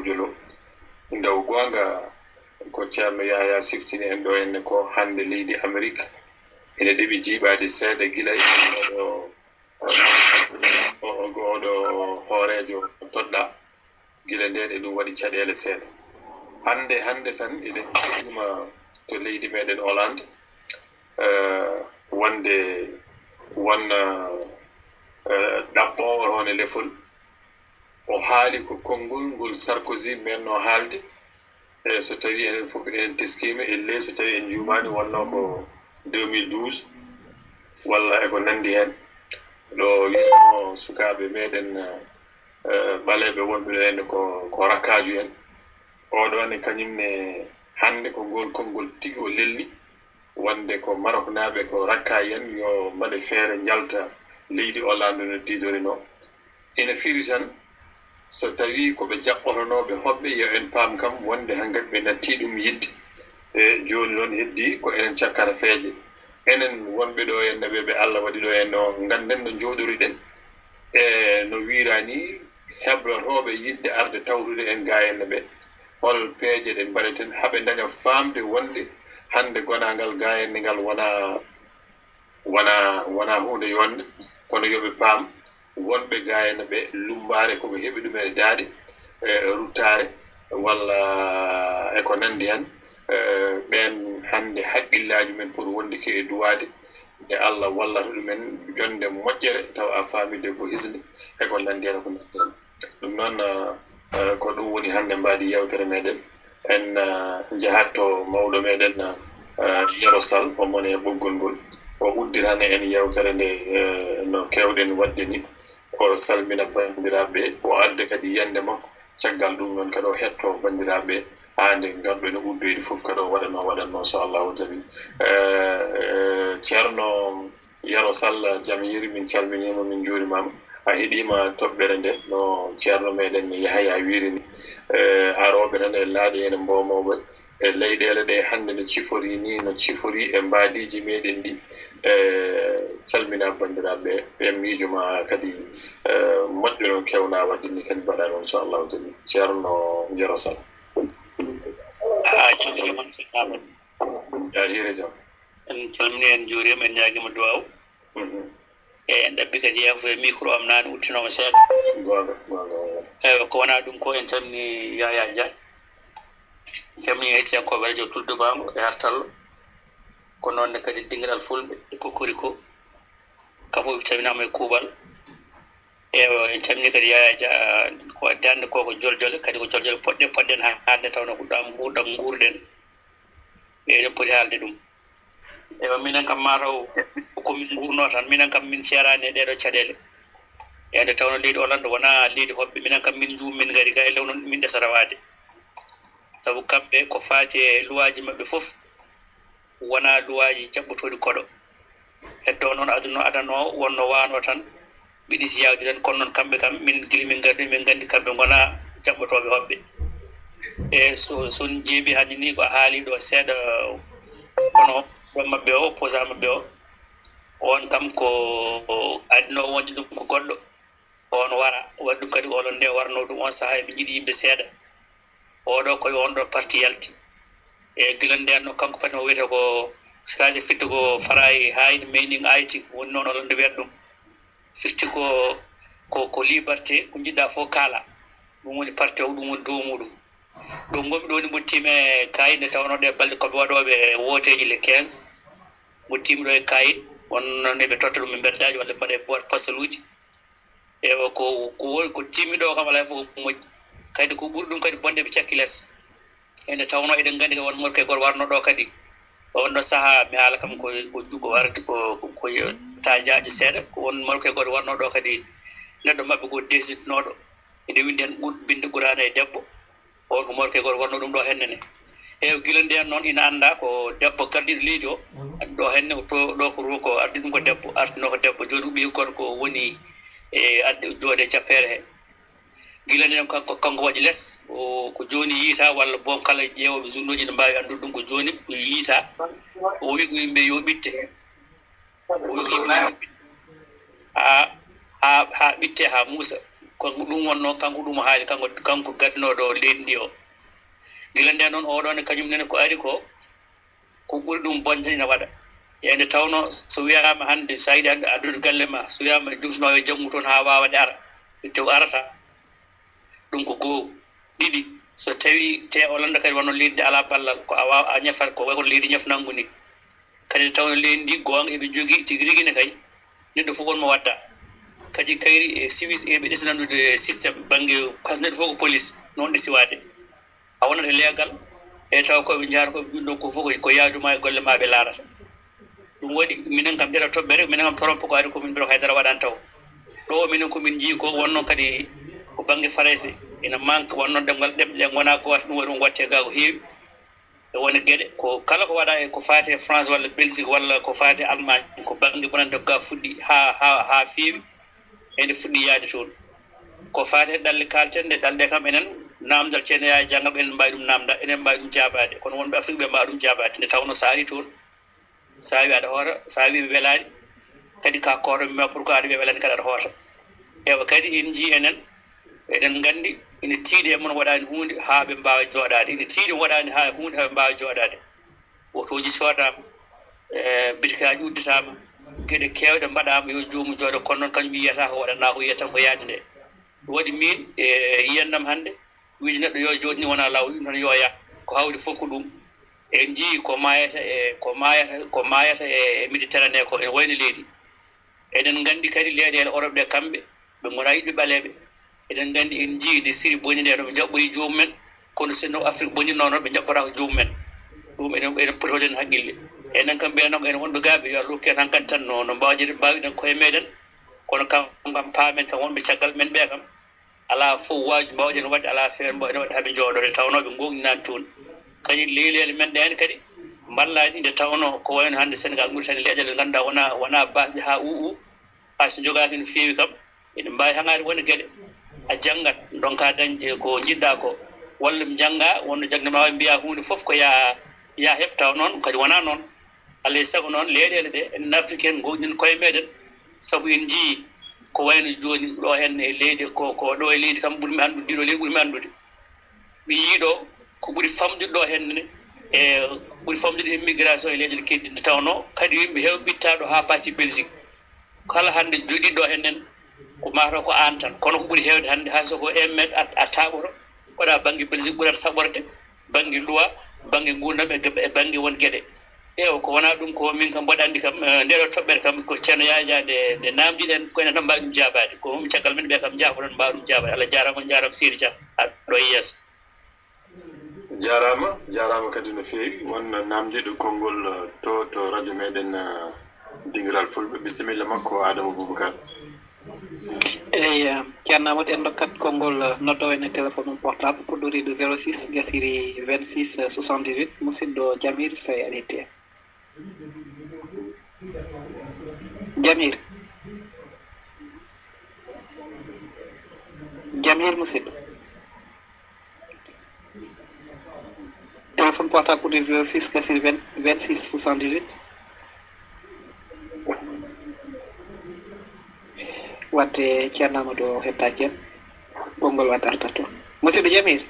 Gujolo ndaw gonga ko Ceerno Yaya siftini en ɗo henne ko hande leydi Amérique ene ɗeɓi jiiɓade seeɗa gila oɗo hoorejo toɗɗa gila nden e ɗum waɗi caɗele seeɗa hande tan eɗen ɗima to leydi meɗen Hollande wonde wonna ɗaɓɓowo hono lefol o haali ko konngol ngol Sarkozy menno haalde so tawi enen fof enen teskima elle so tawi en juumani wonno ko 2012 walla eko nandi hen ɗo witno sukaɓe meɗen ɓaleɓe wonɓe ɗo henne ko rakkaju en oɗone kañumne hande ko ngol konngol tigi o lelni wonde ko Maroc naɓe ko rakka yen yo mbaɗe feere jalta leydi Hollande no didori no ina firi tan so tawi koɓe jaɓɓotonoɓe hoɓɓe yo en paam kam wonde hankkadi ɓe natti ɗum yidde e joni noon heddi ko enen cakkata feeje enen wonɓe ɗo henne ɓe Allah waɗi ɗo henne o ganden no jooɗoriɗen e no wirani heɓlotoɓe yidde arde tawtude en ga henne ɓe hol peeje ɗe mbaɗeten haɓe daña famde wonde hande gonagal ga henne ngal wona hunde yonde kono yoɓe paam wonɓe ga henne ɓe lumbare koɓe heɓi ɗum e daaɗe ruttare walla eko nandi hen ɓen hande haqqillaji men pour wonde ke e duwade e Allah wallata ɗumen jonde moƴƴere taw a faamide ko hisde eko nandi hen ko nandi hen ɗum noon ko ɗum woni hande mbaadi yewtere meɗen en jahatto mawɗo meɗen Yero Sall omon e ɓoggol ngol o uddirane en yewtere nde no kewɗen wadde ni o salmina bandiraɓe o adda kadi yande makko caggal ɗum noon kadi o hetto bandiraɓe hande garɗo ene uddoyde fof kadi o waɗanno so Allahu jaɓi ceerno Yero Sall jaam yiri min calminima min juurimama a heeɗima toɓɓere nde no ceerno meɗen Yahaya wirini aroɓe tan e laaɗi ene mbomoɓe e leyɗele ɗe hande no cifori ni no cifori e mbadiji meɗen ɗi calmina bandiraɓe ɓe miijoma kadi moƴƴo noon kewna wadde ni kadi mbaɗa noon so Allahu jaɓi ceerno Yero Sall ya hiire jaam en calmini en juurima en ñaguima duwaw en ɗabbi kadi yewtude micro am nane udditinoma seeɗa gonga eyyi ko wona ɗum ko en calmini Yaya Dia calmini hettiyankoɓe radio Tuldu Bamo e hartallo ko noonne kadi dinguiɗal fulɓe e kokkori ko kafoɓe calminama e kuuɓal eyi en calmini kadi Yaya Dia ko dande koko joljole kadi ko joljole poɗɗen haalde tawno ko ɗam guurɗen eɗen poti haalde ɗum ewa minen kam mataw komin gurno tan minen kam min ceerani e ɗeɗo caɗele e nde tawno leydi Hollande wona leydi hoɓɓe minen kam min juum min gari ga e lewno min ɗesata waade sabu kamɓe ko faati e luwaji maɓɓe fof wona luwaji jaɓɓotoɗi koɗo heddo noon aduna adano wonno wano tan ɓiɗisi yawde tan kono noon kamɓe kam min gili min gardi min gandi kamɓe gona jaɓɓotoɓe hoɓɓe e son jeebi hanni ni ko haali ɗo seeɗa kono ɗon maɓɓe o opposant maɓɓe o on kam ko adino wonde ɗum ko goɗɗo on wara waɗi ɗum kadi oɗon nde warno ɗum on saaha eɓe jiiɗi yimɓe seeɗa oɗo koye on ɗo parti yalti e gila nden no kanko kadi o wiyete ko siraji fitti ko fara e hayde meaning ayti woni noon oɗon nde wiyata ɗum fitti ko liberté ko jiɗɗa fof kaala ɗum woni parti o ɗum woni dow muɗum ɗo gonmi ɗo ni mottima e kayit nde tawno ɗe balɗe koɓe waɗoɓe woteji le 15 mottima ɗo e kayit wonno neɓe totta ɗum e mbeddaji walla mbaɗe boîte postal uji ewa ko timmiɗo kam alay fof moƴƴi kadi ko ɓuri ɗum kadi bonde ɓe cakki less ende tawno eɗen gandi ko won morke goto warno ɗo kadi on ɗo saaha mi haala kam ko jugo warti ko tajajo seeɗa ko won morke goto warno ɗo kadi neɗɗo mabɓe go desitnoɗo ene windi hen binde ɓurano e debbo on ko morke goto warno ɗum ɗo hennene eyi gila nden noon ina anda ko debbo gardiɗo leydi o ɗo henne ɗo ko ardi ɗum ko debbo ardino ko debbo joni ɓiyi goto ko woni e adde joode jappere he gila nden kanko waɗi less ko joni yiita walla bon kala ƴeewoɓe journaux ji ne mbawi andude ɗum ko joni yiita o wi ko yimɓe yo ɓitte ha ɓitte ha muusa ko ɗum wonno kanko ɗum haali kanko gadnoɗo leydi ndi o gila nde noon oɗon e kañum nene ko ari ko ɓuri ɗum bonde ina waɗa yende tawno so wiyama hannde so yiɗi hannde addude galle ma so wiyama dusnowo e jammu toon ha wawade ara tew arata ɗum ko goho ɗiɗi so tawi te o landa kadi wonno leydi ala ballal ko a ñafat ko way kono leydi ñafnangu ni kadi tawno leydi ndi gonga eɓe jogui tigui rigui ne kay neɗɗo fof wonmo wadda kadi kayri e civis eɓe ɗesnandude systéme banggue kasneɗɗo fof ko police noon ɗe siwade a wonata leegal e taw koɓe jaata koɓe junɗo ko fof ko yaaduma e golle ma ɓe laarata ɗum waɗi minen kam ɗeɗo toɓɓere minen kam torompo ko ari komin mbiɗa haydara waɗan taw ɗo minen komin jii ko wonno kadi ko banggue farayse ina manque wonno ɗemgal ɗemɗe ɗe gona goto ɗum waɗi ɗum watte ga ko heewi e woni gueɗe ko kala ko waɗa e ko fate France walla Belgique walla ko fate Allemagne ko banggue bonande ga fuɗɗi ha feewi ende fuɗɗi yaade toon ko fate ɗalle kalten nde ɗalɗe kam enen namdal ceene yaha janggam enen mbawi ɗum namda enen mbawi ɗum jabade kono wonɓe Afrique ɓe mbawi ɗum jabade nde tawno sa ari toon sa wi aɗa hoota sa wi ɓe welani kadi ka kotoɓema pourquoi aɗa ɓe welani kadi aɗa hoota ewa kadi en jii enen eɗen gandi ina tiiɗi e moon waɗani hunde ha ɓe mbawa joɗade ina tiiɗi waɗani ha hunde haɓe mbawa joɗade otoji codama bitikaji udditama gueɗe kewɗe mbaɗama yo jomum jooɗo kono noon kañum yiyata ko waɗana ko yiyata ko yaade nde ɗum waɗi min e yiyannam hannde wiiji neɗɗo yo jooɗi ni wona lawol ɗum tan yo yaa ko hawri fof ko ɗum en jii ko mayata e méditerranée ko ene wayno leydi eɗen gandi kadi leyɗele Europe ɗe kamɓe ɓe gona yiɗɓe ɓaleɓe eɗen gandi en jii nde siri boni nde ɗo ɓe jaɓɓori jomumen kono sinno Afrique bonirno noon ɓe jaɓɓata ko jomumen ɗum eɗen poti hoden haqqille enen kam mbiyano ko enen wonɓe gaaɓe yo Allah hokki en hankkadi tan no mbawiɗen koye meɗen kono kam paamen kam wonɓe caggal men ɓe kam ala fof waji mbawɗen wadde ala feere mbawɗen wadde haaɓe jooɗode tawno ɓe gonɗinani toon kañum leylele men ɗen kadi mballani nde tawno ko wayno hannde Sénégal Mauritanie leyɗele ɗe ganduɗa wona basɗe ha ha so jogaki no feewi kam ene mbawi hangade woni gueɗe a janggat donka dañde ko jiɗɗa ko walla jangga wonno jagdema wawi mbiya hunde foof ko ya heɓtaw noon kadi wona noon alay saago noon leyɗele ɗe enen africaine gonɗin koye meɗen saabu en jii ko wayno joni ɗo hen e leydi ko ɗo e leydi kam ɓuurmi andude ndiɗo leydi ɓuurmi andude mi yiiɗo ko ɓuuri famdude ɗo henne e ɓuuri famdude immigration e leyɗele keddi nde tawno kadi yimɓe heew ɓittaɗo ha parti Belgique kala hannde joɗiɗo hennen ko mataw ko an tan kono ko ɓuuri hewde hannde hay soko emmet a taɓoto waɗa banggue Belgique ɓurata saɓorde banggue loi banggue gurdam e banggue won gueɗe ewa ko wona ɗum ko min kam mbaɗa andi kam ndeɗo toɓɓere kam ko ceerno Yaya Dia nde namdiɗen ko enen tan mbawi ɗum jabade ko mum caggal men ɓe kam jafoɗon mbawi ɗum jabade Allah jarama on jarama Sidi Dia aɗo e yeeso jarama kadi no feewi won namdiɗo konngol to radio meɗen dingiral fulɓe bisimilla makko Adama Boubacar eyi ceerno Amadou en dokkat konngol noddowo en e téléphone portable puɗɗoriɗo 06 gasiri 26 78 musidɗo Jamir Faye aɗa hetti Jamir musidɗo téléphone portable puɗɗoriɗo 06 gasiri 26 78 wadde ceerno Amadou hettaki en konngol wadde arta toon musidɗo Jamir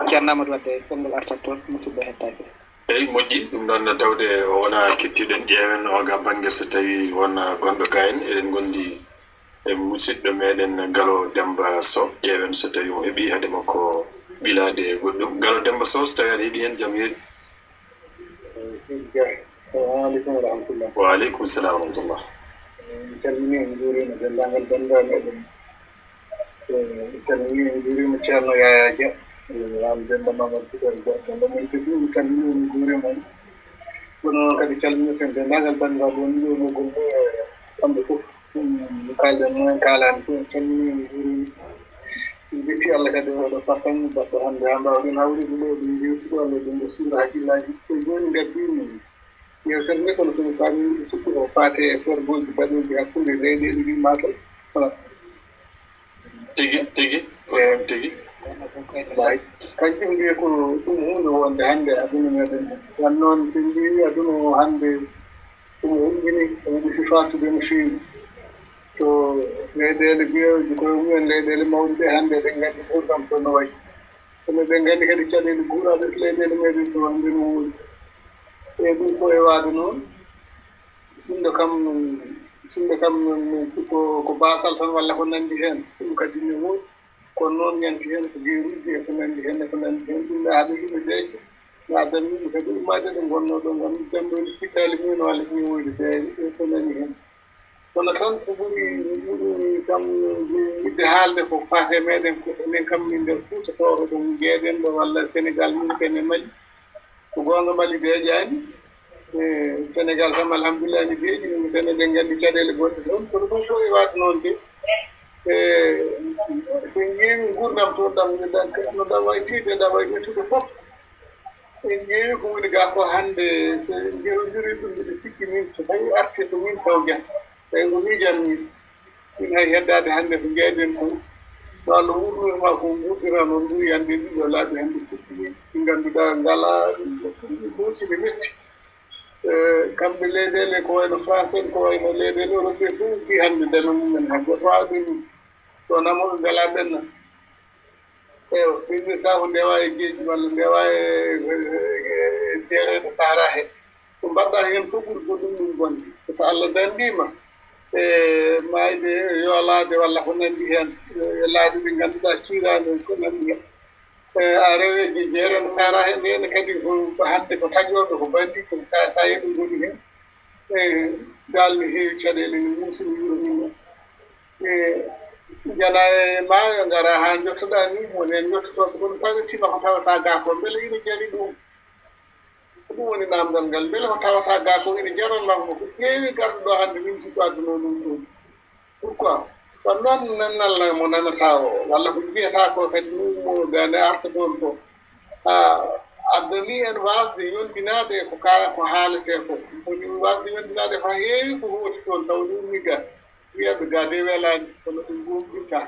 ceerno Amadou wadde konngol arta toon musidɗo hettaki eyi moƴƴi ɗum ɗon tawde wona kettiɗen ƴeewen oga banggue so tawi wona gonɗo ga en eɗen gondi e musidɗo meɗen Galo Demba Sow ƴeewen so tawi mo heeɓi haade makko ɓilade goɗɗum Galo Demba Sow so tawi aɗa heeɗi hen jaam hiiri assalamu aleykum wa rahmatullah wa aleykum salam wa rahmatullah mi calmini en juurima denndaangal banndiraaɓe meɗen mi calmini en juurima ceerno Yaya Dia am Demba Mamadou Sidel Dia Demba men so ɗum mi salmini en juurima on kono kadi calminiten denndaangal banndiraaɓe woni ɗo no gonɗo e kamɓe fof mi kalɗen noon kaalani fof en calmini en juurima mi ƴetti Allah kadi oɗo fattan baɗɗo hannde ha mbawɗen hawrude ɗo ɗum jewtiɗo Allah ɗum ɗo suura hakkillaji ko joni gaddimi yewtere nde kono somi faami sikku o faate e fergoji baɗoji hakkunde leyɗeɗe ɗi matal voilà tigi wayi kanjum mbiye ko ɗum hunde wonde hannde aduna meɗen wan noon so mbiwi aduna o hannde ɗum hulɓini o yiɗi sifatude no feewi to leyɗele biyoji koye mumen leyɗele mawɗe hannde ɗen nganndi ɓurdam to no wayi kono ɓe nganndi kadi caɗeele guuraaɓe to leyɗele meɗen to hannde no woodi e ɗum ko e waade noon sinno kam ko baasal tan walla ko nanndi heen ɗum kadi ne woodi kono noon ñanti heen ko geeruuji e ko nanndi heen e ko nanndi heen ɗum haade yimɓe deeƴe naatan yimɓe kadi ummaade ɗe ngonnoo ɗo ngam jamɗoode pittaali mumen walla ɗum woodi deeƴe e ko nanndi heen kono tan ko ɓuri kam yiɗde haalde ko faate meɗen ko enen kam min nder fuutotooɗo ɗum jeeɗen ɗo walla Sénégal min kene Mali ko goonga Mali deeƴaani Sénégal kam alhamdulillah ni deeƴi ɗum tan eɗen nganndi caɗeele goɗɗe toon kono ɗum fof e waade noon de so ƴeewi ngurdam to ɗam no ɗam wayi tiiɗe ɗam wayi mettude fof en ƴeewi ko woni gaa ko hannde so ngerondiri ɗum mbiɗa sikki min so tawi arti to min taw gesa tawi ko miijamni min hay heddaade hannde ko jeeɗen ko so Allah wurnuma ko wuɗɗira noon ɗum yande ɗiɗo laaɓi hannde fuɗɗi ɗi ngannduɗaa ngalaa musiɓe metti kamɓe leyɗeele ko wayno français ko wayno leyɗeele europé fof fi hannde dana mumen hay goto waawa ɗum so namoɓe ngalaa ɓenna eyo ɓiɓɓe saako ndewa e geeji walla ndewa e jeereede sahara he ko mbaɗɗa heen fof ɓuri ko ɗum ɗum bonti so ko Allah danndima e maayde yoolaade walla ko nanndi heen laabi ɗi ngannduɗaa ciiraade ko nanndi heen a reweeji jeereede sahara he ndene kadi ko hannde ko taƴooɓe ko banndi ko sa yeɗum goni heen dal no heewi caɗeele no muusi no wuro min jana e maayo ngara haa jottoɗaa ni wonen jottotooɓe kono so wettima ko tawataa gaa ko mbele ina jari ɗum ɗum woni naamdal ngal mbele ko tawataa gaa ko ina jaranmaa ko ƴeewi garɗo ɗo hannde min sikko adduno ɗum ɗum pourquoi kono noon nannalla mo nanataa o walla ko jiyataa ko kadi ɗum gane arta toon ko addani en waasde yonndinaade ko haaletee ko woni waasde yonndinaade ko heewi ko hooti toon taw ɗum miga wiyaɓe gaa de welaani kono ɗum gumɗitta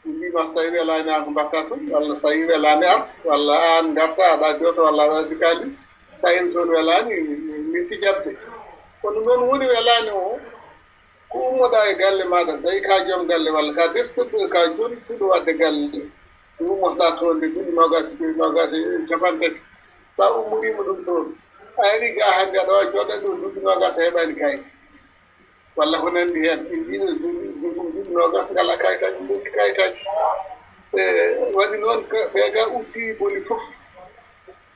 ɗum mbima so tawi welaani aan ko mbatta toon walla so tawi welaani ar walla aan garta aɗa jooto walla aɗa addi kaalis tawi toon welaani mitti jaɓde kono noon woni welaani o ko ummoɗaa e galle maaɗa so tawi ka joom galle walla ka deskuɗɗo ka joni fuɗo wadde galle ummotoɗaa toon de duuɗi nogas capantati sa ummorima ɗum toon a ari ga hannde aɗa wawi jooɗa ɗum duuɗi nogas a heɓani kayit walla ko nanndi heen en jiino duuɗi nogas ngala kayitaji ɗuɗi kayitaji waɗi noon ɓeega uddi boni fof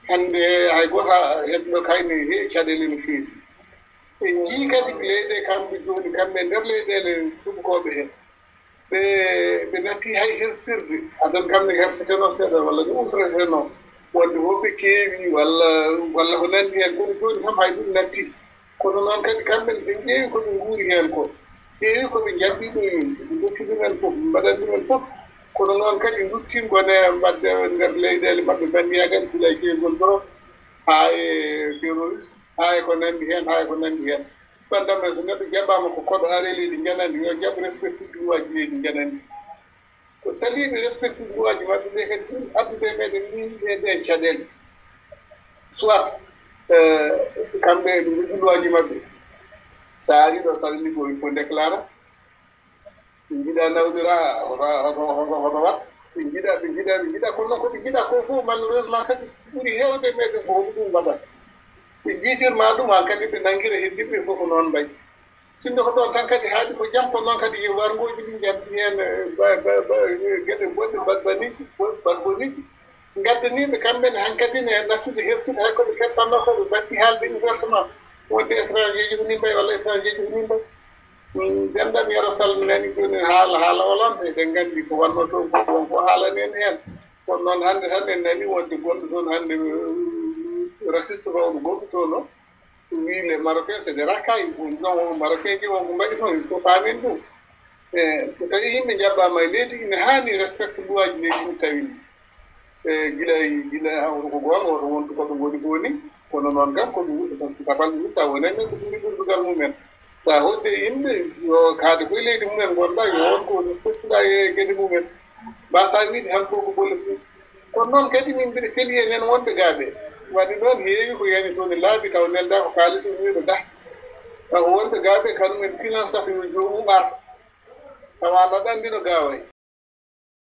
hannde hay goto heɓno kayne heewi caɗeele no feewi en jii kadi leyɗe kamɓe jooni kamɓe nder leyɗeele tubakoɓe heen ɓe natti hay hersirde adan kamɓe hersiteno seeɗa walla ɓe usrateno wonde woɓɓe keewi walla ko nanndi heen kono jooni fof hay ɗum natti kono noon kadi kamɓe so ƴeewi ko ɓe nguuri heen ko ƴeewi ko ɓe jaɓɓi ɗum ɓe dotti ɗumen fof mbaɗan ɗumen fof kono noon kadi duttingone mbadde nder leyɗeele maɓɓe bandiya kadi gila e jeygol dorop haa e terroriste haa e ko nanndi heen haa e ko nanndi heen bandame so neɗɗo jaɓaama ko koɗo areliiɗi janandi yo jaɓ respecte duwaji leydi janandi ko saliiɓe respecte duwaji maɓɓe ɓe kadi ɗum addude meɗen min ɗen caɗeele soit kamɓe duwaji maɓɓe so ari ɗo salli ko il faut déclara ɓe jiɗa nawdira hoto wat ɓe jiɗa kono noon koɓe jiɗa ko fof malheureusement kadi ɓuri heewde meɗen ko hoɗo ɗum mbaɗat ɓe jiitirma ɗum han kadi ɓe nanngira heddiɓe fof ko noon mbayi sinno ko ɗon tan kadi haaɗi ko jampo noon kadi yo wargoji ɗi jabbi heen geɗe boɗɗe badboniɗi gaddaniɓe kamɓene han kadi ne nattude hersude hay koɓe kersanno ko ɓe batti haalde universement wonde étranger ji ko ni mbay walla étranger ji ko ni mbay denɗam yero salminani joni haala olonde eɗen nganndi ko wanno toon ko wonko haalani en heen kono noon hannde tan en nani wonde gonɗo toon hannde raciste mawɗo gonɗo toon o wi les marocain c'est des racailles non marocain ji wonko mbaɗi toon il faut paamen ɗum so tawi yimɓe jaɓɓama e leydi ine haani respecte luwaji leydi ɗum tawini gila ko goonga oto wontu koɓe ngoni gooni kono noon kam koɓe wuɗɗo par ce que sabalɓe sa wonen ko ɗumi ɓurdugal mumen sa hodde yimɓe yo kaade koye leydi mumen gonɗa yo won ko respectuɗa e geɗe mumen mbasa wiide han fof ko bolle fu kono noon kadi min mbiɗa feli e nen wonɓe gaaɓe waɗi noon heewi ko yani toon e laabi taw nelda ko kaalis o wiiɗo dah taw wonɓe gaaɓe kañumen financata yo joomum ar tawa no ɗandino gaaway